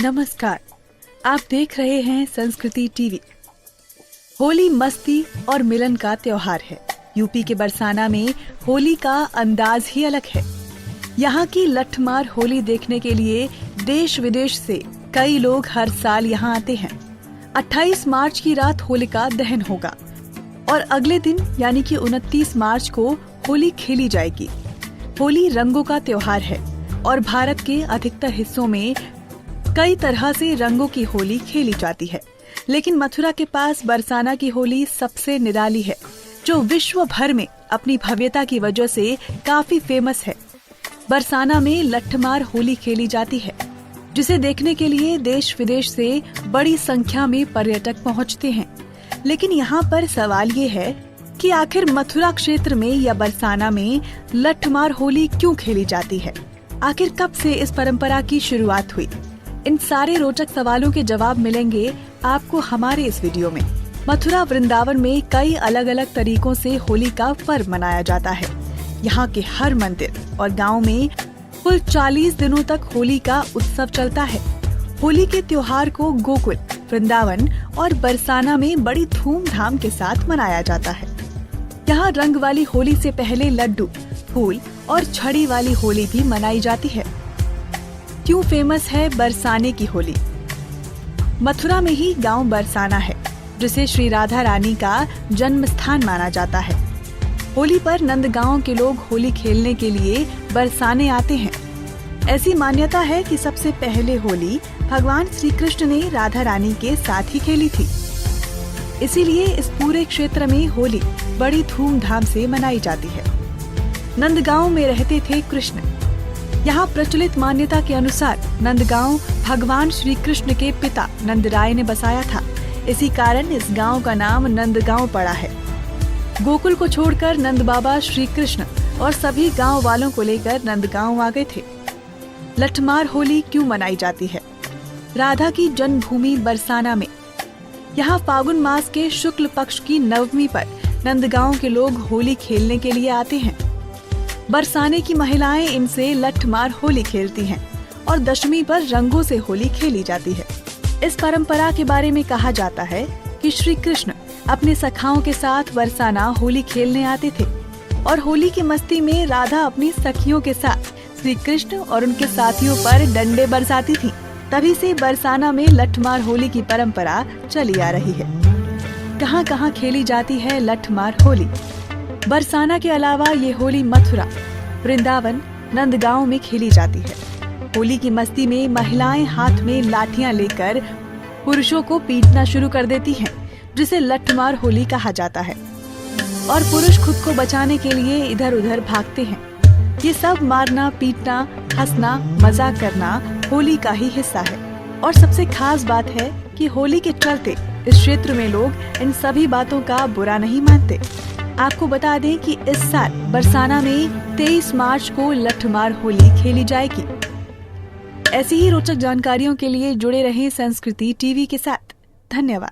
नमस्कार, आप देख रहे हैं संस्कृति टीवी। होली मस्ती और मिलन का त्योहार है। यूपी के बरसाना में होली का अंदाज ही अलग है। यहाँ की लठमार होली देखने के लिए देश विदेश से कई लोग हर साल यहाँ आते हैं। 28 मार्च की रात होलिका दहन होगा और अगले दिन यानी कि 29 मार्च को होली खेली जाएगी। होली रंगों का त्योहार है और भारत के अधिकतर हिस्सों में कई तरह से रंगों की होली खेली जाती है, लेकिन मथुरा के पास बरसाना की होली सबसे निराली है, जो विश्व भर में अपनी भव्यता की वजह से काफी फेमस है। बरसाना में लठमार होली खेली जाती है, जिसे देखने के लिए देश विदेश से बड़ी संख्या में पर्यटक पहुंचते हैं। लेकिन यहाँ पर सवाल ये है कि आखिर मथुरा क्षेत्र में या बरसाना में लठमार होली क्यों खेली जाती है? आखिर कब से इस परंपरा की शुरुआत हुई? इन सारे रोचक सवालों के जवाब मिलेंगे आपको हमारे इस वीडियो में। मथुरा वृंदावन में कई अलग अलग तरीकों से होली का पर्व मनाया जाता है। यहाँ के हर मंदिर और गांव में कुल 40 दिनों तक होली का उत्सव चलता है। होली के त्योहार को गोकुल, वृंदावन और बरसाना में बड़ी धूमधाम के साथ मनाया जाता है। यहाँ रंग वाली होली से पहले लड्डू, फूल और छड़ी वाली होली भी मनाई जाती है। क्यों फेमस है बरसाने की होली? मथुरा में ही गांव बरसाना है, जिसे श्री राधा रानी का जन्म स्थान माना जाता है। होली पर नंदगांव के लोग होली खेलने के लिए बरसाने आते हैं। ऐसी मान्यता है कि सबसे पहले होली भगवान श्री कृष्ण ने राधा रानी के साथ ही खेली थी। इसीलिए इस पूरे क्षेत्र में होली बड़ी धूमधाम से मनाई जाती है। नंदगांव में रहते थे कृष्ण। यहाँ प्रचलित मान्यता के अनुसार नंदगांव भगवान श्री कृष्ण के पिता नंदराय ने बसाया था। इसी कारण इस गांव का नाम नंदगांव पड़ा है। गोकुल को छोड़कर नंद बाबा श्री कृष्ण और सभी गांव वालों को लेकर नंदगांव आ गए थे। लठमार होली क्यों मनाई जाती है? राधा की जन्मभूमि बरसाना में यहाँ फागुन मास के शुक्ल पक्ष की नवमी पर नंदगांव के लोग होली खेलने के लिए आते हैं। बरसाने की महिलाएं इनसे लठमार होली खेलती हैं और दशमी पर रंगों से होली खेली जाती है। इस परंपरा के बारे में कहा जाता है कि श्री कृष्ण अपने सखाओं के साथ बरसाना होली खेलने आते थे और होली की मस्ती में राधा अपनी सखियों के साथ श्री कृष्ण और उनके साथियों पर डंडे बरसाती थी। तभी से बरसाना में लठमार होली की परंपरा चली आ रही है। कहाँ कहाँ खेली जाती है लठमार होली? बरसाना के अलावा ये होली मथुरा, वृंदावन, नंदगांव में खेली जाती है। होली की मस्ती में महिलाएं हाथ में लाठियां लेकर पुरुषों को पीटना शुरू कर देती हैं, जिसे लठमार होली कहा जाता है। और पुरुष खुद को बचाने के लिए इधर उधर भागते हैं। ये सब मारना, पीटना, हंसना, मजाक करना होली का ही हिस्सा है। और सबसे खास बात है कि होली के चलते इस क्षेत्र में लोग इन सभी बातों का बुरा नहीं मानते। आपको बता दें कि इस साल बरसाना में 23 मार्च को लठमार होली खेली जाएगी। ऐसी ही रोचक जानकारियों के लिए जुड़े रहें संस्कृति टीवी के साथ। धन्यवाद।